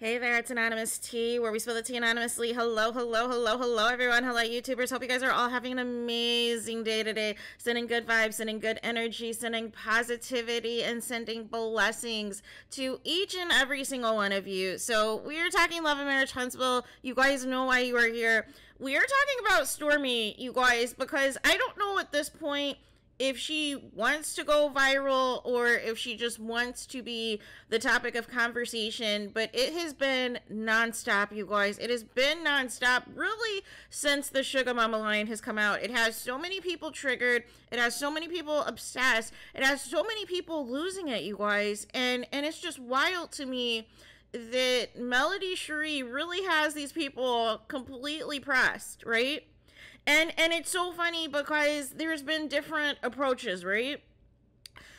Hey there, it's Anonymous T, where we spill the tea anonymously. Hello, hello, hello, hello, everyone. Hello, YouTubers. Hope you guys are all having an amazing day today. Sending good vibes, sending good energy, sending positivity, and sending blessings to each and every single one of you. So we are talking love and marriage, Huntsville. You guys know why you are here. We are talking about Stormi, you guys, because I don't know at this point if she wants to go viral or if she just wants to be the topic of conversation, but it has been nonstop, you guys. It has been nonstop really since the Sugar Mama line has come out. It has so many people triggered. It has so many people obsessed. It has so many people losing it, you guys. And it's just wild to me that Melody Cherie really has these people completely pressed, right? And it's so funny because there's been different approaches, right?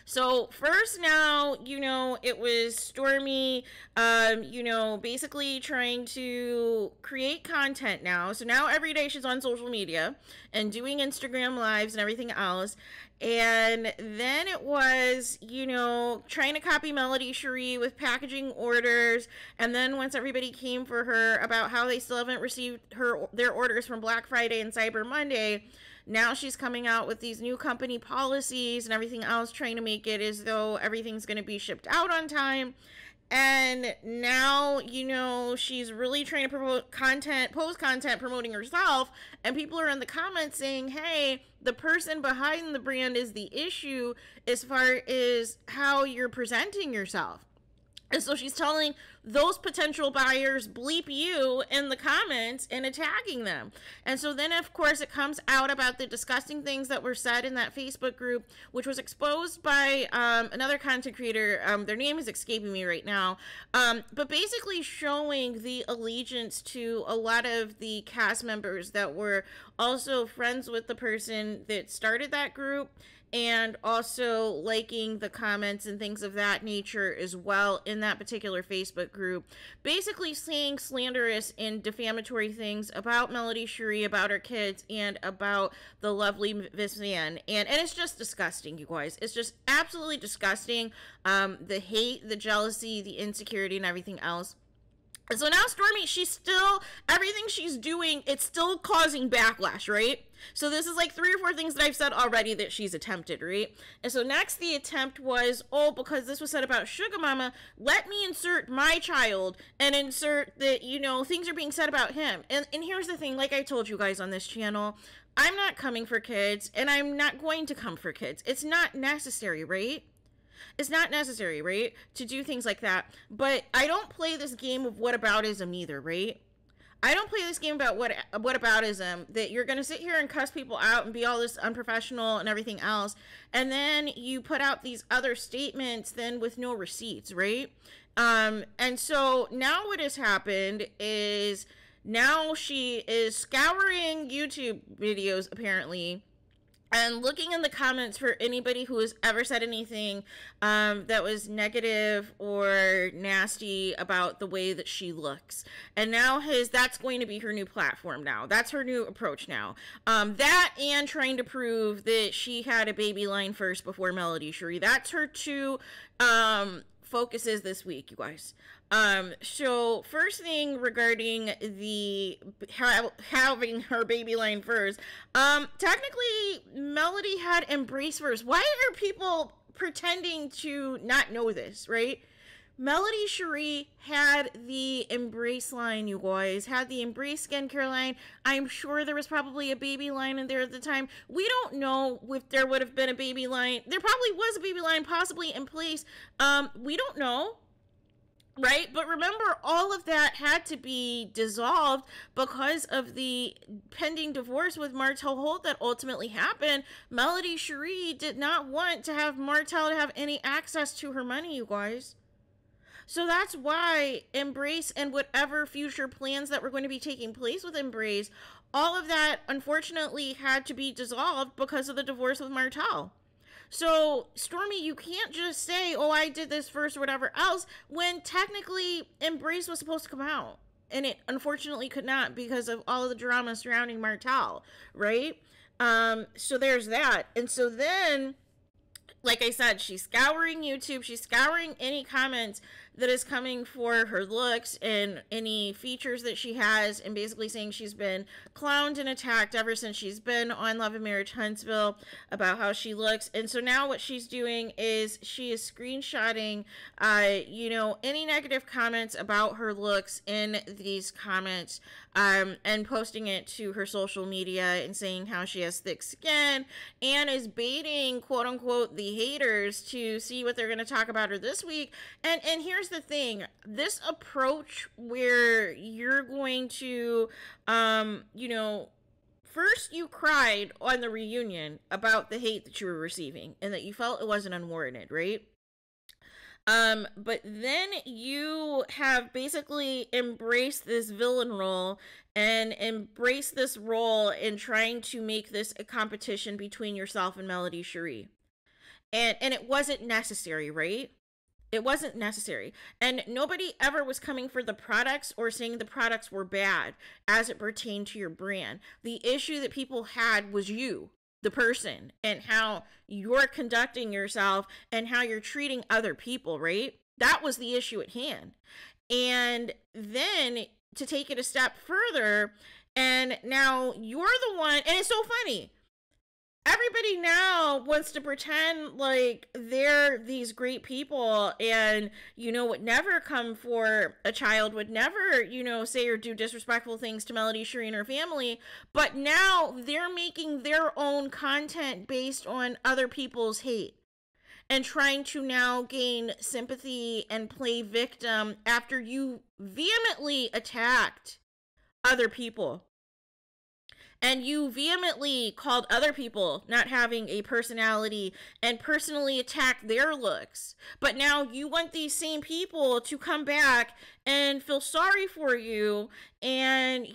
So first now, it was Stormi, basically trying to create content now. So now every day she's on social media and doing Instagram lives and everything else. And then it was, trying to copy Melody Cherie with packaging orders. And then once everybody came for her about how they still haven't received their orders from Black Friday and Cyber Monday, now she's coming out with these new company policies and everything else, trying to make it as though everything's going to be shipped out on time. And now, she's really trying to promote content, post content promoting herself. And people are in the comments saying, hey, the person behind the brand is the issue as far as how you're presenting yourself. And so she's telling those potential buyers, bleep you in the comments and attacking them. And so then, of course, it comes out about the disgusting things that were said in that Facebook group, which was exposed by another content creator. Their name is escaping me right now. But basically showing the allegiance to a lot of the cast members that were also friends with the person that started that group, and also liking the comments and things of that nature as well in that particular Facebook group, basically saying slanderous and defamatory things about Melody Cherie, about her kids, and about the lovely Miss Van. And it's just disgusting, you guys. It's just absolutely disgusting. The hate, the jealousy, the insecurity, and everything else. And so now Stormi, everything she's doing, it's still causing backlash, right? So this is like 3 or 4 things that I've said already that she's attempted, right? And so next the attempt was, because this was said about Sugar Mama, let me insert my child and insert that, things are being said about him. And here's the thing, like I told you guys on this channel, I'm not coming for kids, and I'm not going to come for kids. It's not necessary, right? It's not necessary, right, to do things like that. But I don't play this game of whataboutism either, right? I don't play this game about whataboutism, that you're going to sit here and cuss people out and be all this unprofessional and everything else, and then you put out these other statements then with no receipts, right? And so now what has happened is now she is scouring YouTube videos, apparently, and looking in the comments for anybody who has ever said anything that was negative or nasty about the way that she looks. And now that's going to be her new platform now. That's her new approach now. That and trying to prove that she had a baby line first before Melody Cherie. That's her two focuses this week, you guys. So first thing regarding having her baby line first, technically Melody had Embrace first. Why are people pretending to not know this, right? Melody Cherie had the Embrace line, you guys, had the Embrace skincare line. I'm sure there was probably a baby line in there at the time. We don't know if there would have been a baby line. There probably was a baby line possibly in place. We don't know. Right? But remember, all of that had to be dissolved because of the pending divorce with Martell Holt that ultimately happened. Melody Cherie did not want to have Martell to have any access to her money, you guys. So that's why Embrace and whatever future plans that were going to be taking place with Embrace, all of that unfortunately had to be dissolved because of the divorce with Martell. So, Stormi, you can't just say, oh, I did this first or whatever else, when technically Embrace was supposed to come out. And it unfortunately could not because of all of the drama surrounding Martell, right? So there's that. And so then, like I said, she's scouring YouTube. She's scouring any comments that is coming for her looks and any features that she has, and basically saying she's been clowned and attacked ever since she's been on Love and Marriage Huntsville about how she looks. And so now what she's doing is she is screenshotting, any negative comments about her looks in these comments, and posting it to her social media and saying how she has thick skin, and is baiting, quote unquote, the haters to see what they're going to talk about her this week. And here's the thing, this approach where you're going to, first you cried on the reunion about the hate that you were receiving and that you felt it wasn't unwarranted, right? But then you have basically embraced this villain role and embraced this role in trying to make this a competition between yourself and Melody Cherie. And it wasn't necessary, right? It wasn't necessary. And nobody ever was coming for the products or saying the products were bad as it pertained to your brand. The issue that people had was you, the person, and how you're conducting yourself and how you're treating other people, right? That was the issue at hand. And then to take it a step further, and now you're the one, and it's so funny. Everybody now wants to pretend like they're these great people and, would never come for a child, would never, say or do disrespectful things to Melody Cherie and her family. But now they're making their own content based on other people's hate and trying to now gain sympathy and play victim after you vehemently attacked other people. And you vehemently called other people not having a personality and personally attacked their looks. But now you want these same people to come back and feel sorry for you and,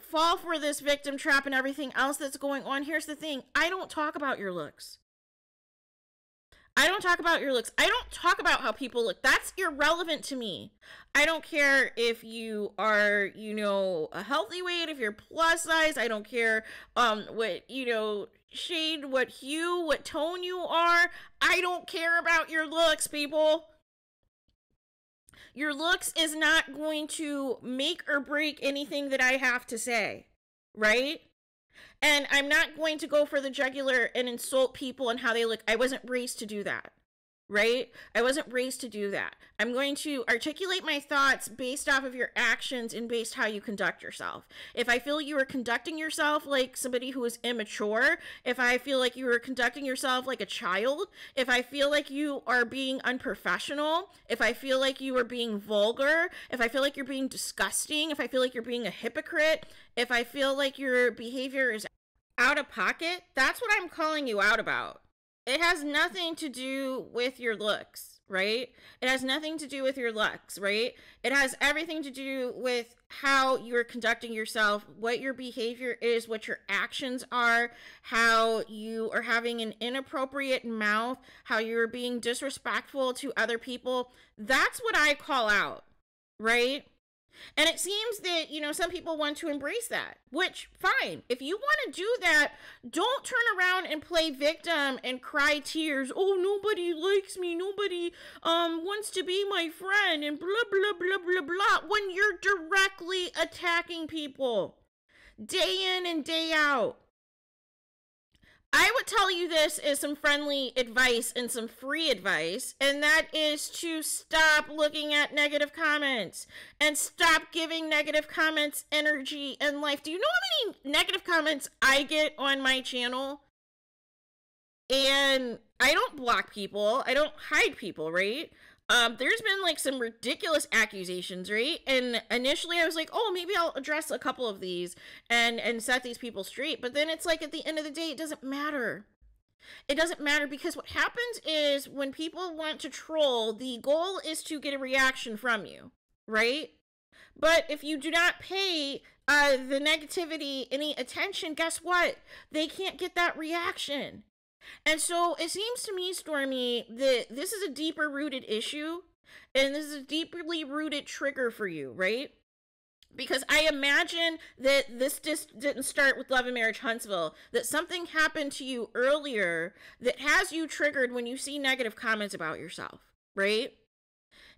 fall for this victim trap and everything else that's going on. Here's the thing. I don't talk about your looks. I don't talk about your looks. I don't talk about how people look. That's irrelevant to me. I don't care if you are, a healthy weight, if you're plus size. I don't care what, shade, what hue, what tone you are. I don't care about your looks, people. Your looks is not going to make or break anything that I have to say, right? And I'm not going to go for the jugular and insult people and how they look. I wasn't raised to do that, right? I wasn't raised to do that. I'm going to articulate my thoughts based off of your actions and based how you conduct yourself. If I feel you are conducting yourself like somebody who is immature, if I feel like you are conducting yourself like a child, if I feel like you are being unprofessional, if I feel like you are being vulgar, if I feel like you're being disgusting, if I feel like you're being a hypocrite, if I feel like your behavior is out of pocket, that's what I'm calling you out about. It has nothing to do with your looks, right? It has nothing to do with your looks, right? It has everything to do with how you're conducting yourself, what your behavior is, what your actions are, how you are having an inappropriate mouth, how you're being disrespectful to other people. That's what I call out, right? And it seems that, some people want to embrace that, which, fine. If you want to do that, don't turn around and play victim and cry tears. Oh, nobody likes me. Nobody wants to be my friend and blah, blah, blah, blah, blah, when you're directly attacking people day in and day out. I would tell you this as some friendly advice and some free advice, and that is to stop looking at negative comments and stop giving negative comments energy and life. Do you know how many negative comments I get on my channel? And I don't block people. I don't hide people, right? There's been some ridiculous accusations, right? And initially I was like, oh, maybe I'll address a couple of these and set these people straight. But then it's like, at the end of the day, it doesn't matter. It doesn't matter, because what happens is when people want to troll, the goal is to get a reaction from you, right? But if you do not pay the negativity any attention, guess what? They can't get that reaction. And so it seems to me, Stormi, that this is a deeper rooted issue, and this is a deeply rooted trigger for you, right? Because I imagine that this just didn't start with Love and Marriage Huntsville, that something happened to you earlier that has you triggered when you see negative comments about yourself, right?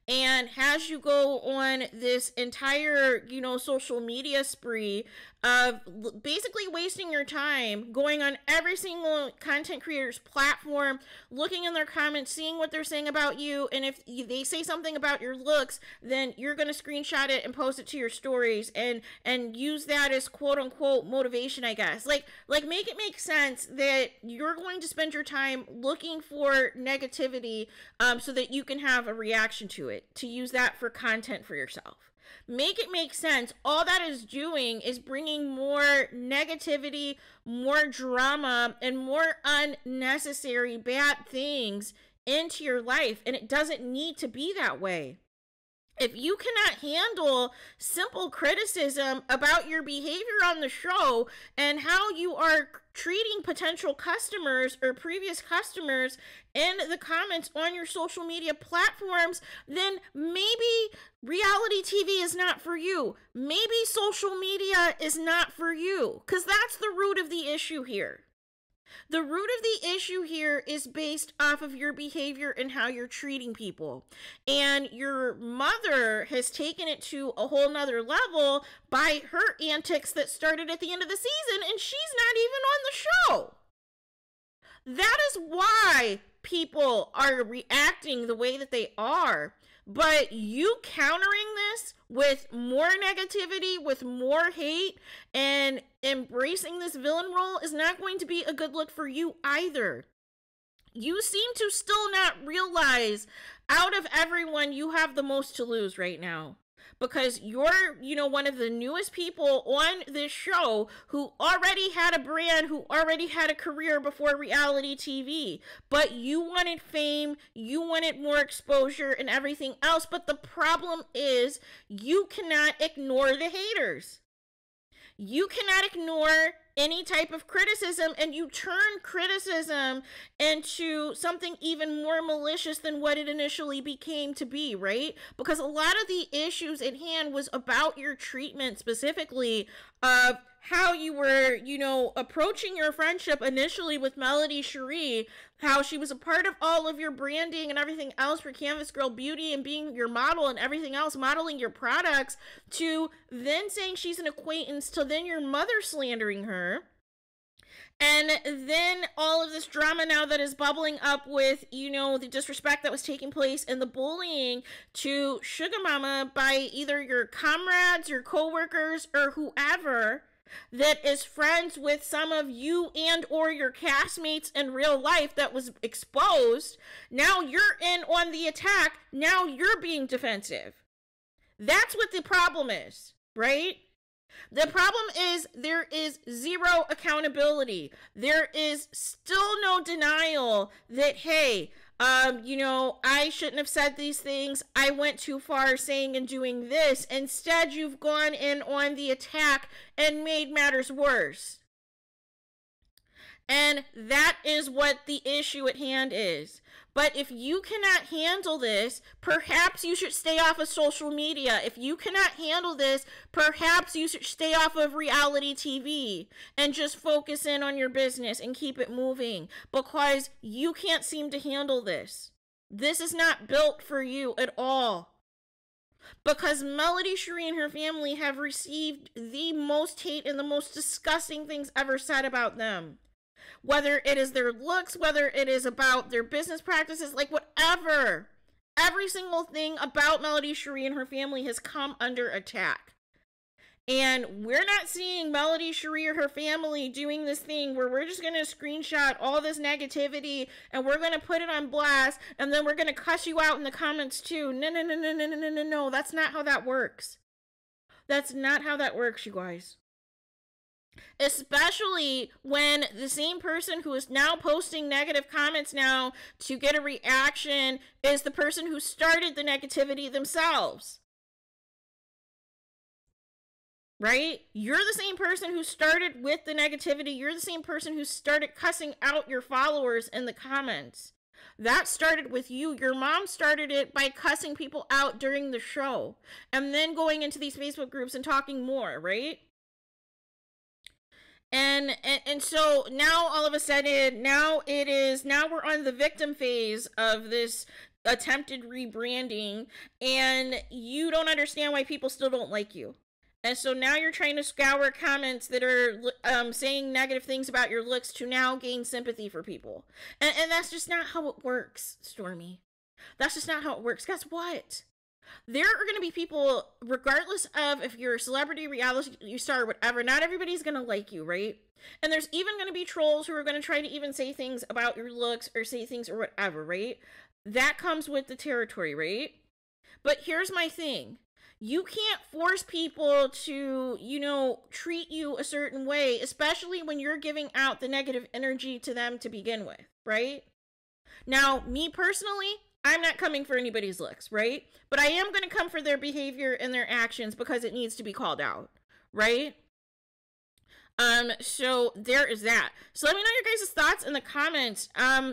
and has you go on this entire, you know, social media spree of basically wasting your time going on every single content creator's platform, looking in their comments, seeing what they're saying about you, and if they say something about your looks, then you're going to screenshot it and post it to your stories and use that as quote unquote motivation, I guess. Like make it make sense that you're going to spend your time looking for negativity so that you can have a reaction to it, to use that for content for yourself. Make it make sense. All that is doing is bringing more negativity, more drama, and more unnecessary bad things into your life. And it doesn't need to be that way. If you cannot handle simple criticism about your behavior on the show and how you are treating potential customers or previous customers in the comments on your social media platforms, then maybe reality TV is not for you. Maybe social media is not for you, because that's the root of the issue here. The root of the issue here is based off of your behavior and how you're treating people. And your mother has taken it to a whole nother level by her antics that started at the end of the season, and she's not even on the show. That is why people are reacting the way that they are. But you countering this with more negativity, with more hate, and embracing this villain role is not going to be a good look for you either. You seem to still not realize out of everyone, you have the most to lose right now. Because you're, you know, one of the newest people on this show who already had a brand, who already had a career before reality TV. But you wanted fame, you wanted more exposure and everything else. But the problem is you cannot ignore the haters. You cannot ignore any type of criticism, and you turn criticism into something even more malicious than what it initially became to be, right? Because a lot of the issues at hand was about your treatment, specifically of how you were, you know, approaching your friendship initially with Melody Cherie, how she was a part of all of your branding and everything else for Canvas Girl Beauty and being your model and everything else, modeling your products, to then saying she's an acquaintance, to then your mother slandering her. And then all of this drama now that is bubbling up with, you know, the disrespect that was taking place and the bullying to Sugar Mama by either your comrades, your coworkers, or whoever that is friends with some of you and or your castmates in real life that was exposed. Now you're in on the attack. Now you're being defensive. That's what the problem is, right? The problem is there is zero accountability. There is still no denial that, hey, you know, I shouldn't have said these things. I went too far saying and doing this. Instead, you've gone in on the attack and made matters worse. And that is what the issue at hand is. But if you cannot handle this, perhaps you should stay off of social media. If you cannot handle this, perhaps you should stay off of reality TV and just focus in on your business and keep it moving, because you can't seem to handle this. This is not built for you at all. Because Melody Cherie and her family have received the most hate and the most disgusting things ever said about them. Whether it is their looks, whether it is about their business practices, like whatever. Every single thing about Melody Cherie and her family has come under attack. And we're not seeing Melody Cherie or her family doing this thing where we're just going to screenshot all this negativity and we're going to put it on blast and then we're going to cuss you out in the comments too. No. That's not how that works. That's not how that works, you guys. Especially when the same person who is now posting negative comments now to get a reaction is the person who started the negativity themselves. Right? You're the same person who started with the negativity. You're the same person who started cussing out your followers in the comments. That started with you. Your mom started it by cussing people out during the show and then going into these Facebook groups and talking more, right? And so now all of a sudden, now we're on the victim phase of this attempted rebranding, and you don't understand why people still don't like you. And so now you're trying to scour comments that are saying negative things about your looks to now gain sympathy for people. And that's just not how it works, Stormi. That's just not how it works. Guess what? There are going to be people, regardless of if you're a celebrity, reality star, or whatever, not everybody's going to like you, right? And there's even going to be trolls who are going to try to even say things about your looks or say things or whatever, right? That comes with the territory, right? But here's my thing. You can't force people to, you know, treat you a certain way, especially when you're giving out the negative energy to them to begin with, right? Now, me personally, I'm not coming for anybody's looks, right? But I am going to come for their behavior and their actions because it needs to be called out, right? So there is that. So let me know your guys' thoughts in the comments.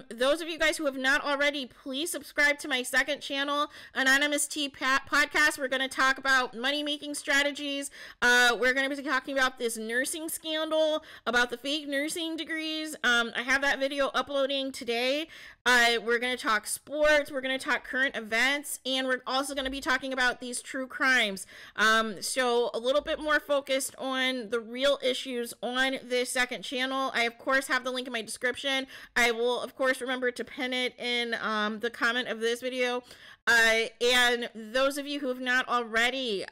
Those of you guys who have not already, please subscribe to my second channel, Anonymous T Podcast. We're going to talk about money-making strategies. We're going to be talking about this nursing scandal, about the fake nursing degrees. I have that video uploading today. We're going to talk sports. We're going to talk current events, and we're also going to be talking about these true crimes. So a little bit more focused on the real issues on this second channel. I of course have the link in my description. I will of course remember to pin it in the comment of this video. And those of you who have not already,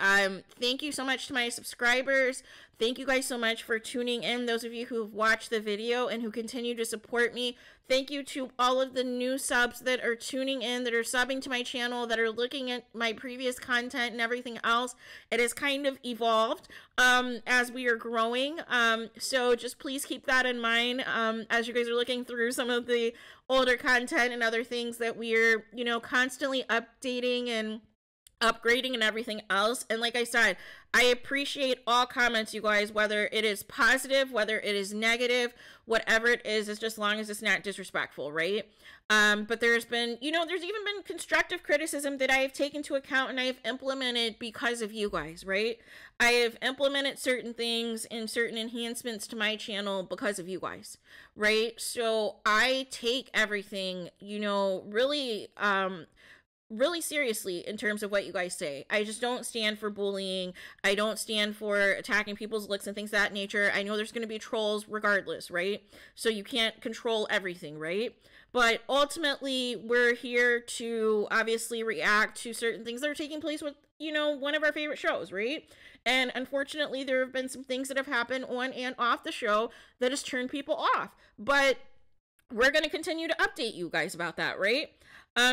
thank you so much to my subscribers. Thank you guys so much for tuning in. Those of you who have watched the video and who continue to support me. Thank you to all of the new subs that are tuning in, that are subbing to my channel, that are looking at my previous content and everything else. It has kind of evolved as we are growing. So just please keep that in mind as you guys are looking through some of the older content and other things that we're, you know, constantly updating and upgrading and everything else. And like I said, I appreciate all comments, you guys, whether it is positive, whether it is negative, whatever it is just as long as it's not disrespectful, right? But there's been, you know, there's even been constructive criticism that I have taken into account and I have implemented because of you guys, right? I have implemented certain things and certain enhancements to my channel because of you guys, right? So I take everything, you know, really seriously in terms of what you guys say. I just don't stand for bullying. I don't stand for attacking people's looks and things of that nature. I know there's going to be trolls regardless, right? So you can't control everything, right? But ultimately, we're here to obviously react to certain things that are taking place with, you know, one of our favorite shows, right? And unfortunately, there have been some things that have happened on and off the show that has turned people off. But we're going to continue to update you guys about that, right?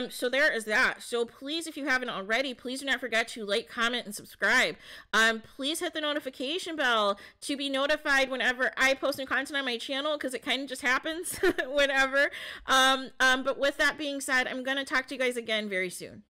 So there is that. So please, if you haven't already, please do not forget to like, comment, and subscribe. Please hit the notification bell to be notified whenever I post new content on my channel, because it kind of just happens whenever. But with that being said, I'm going to talk to you guys again very soon.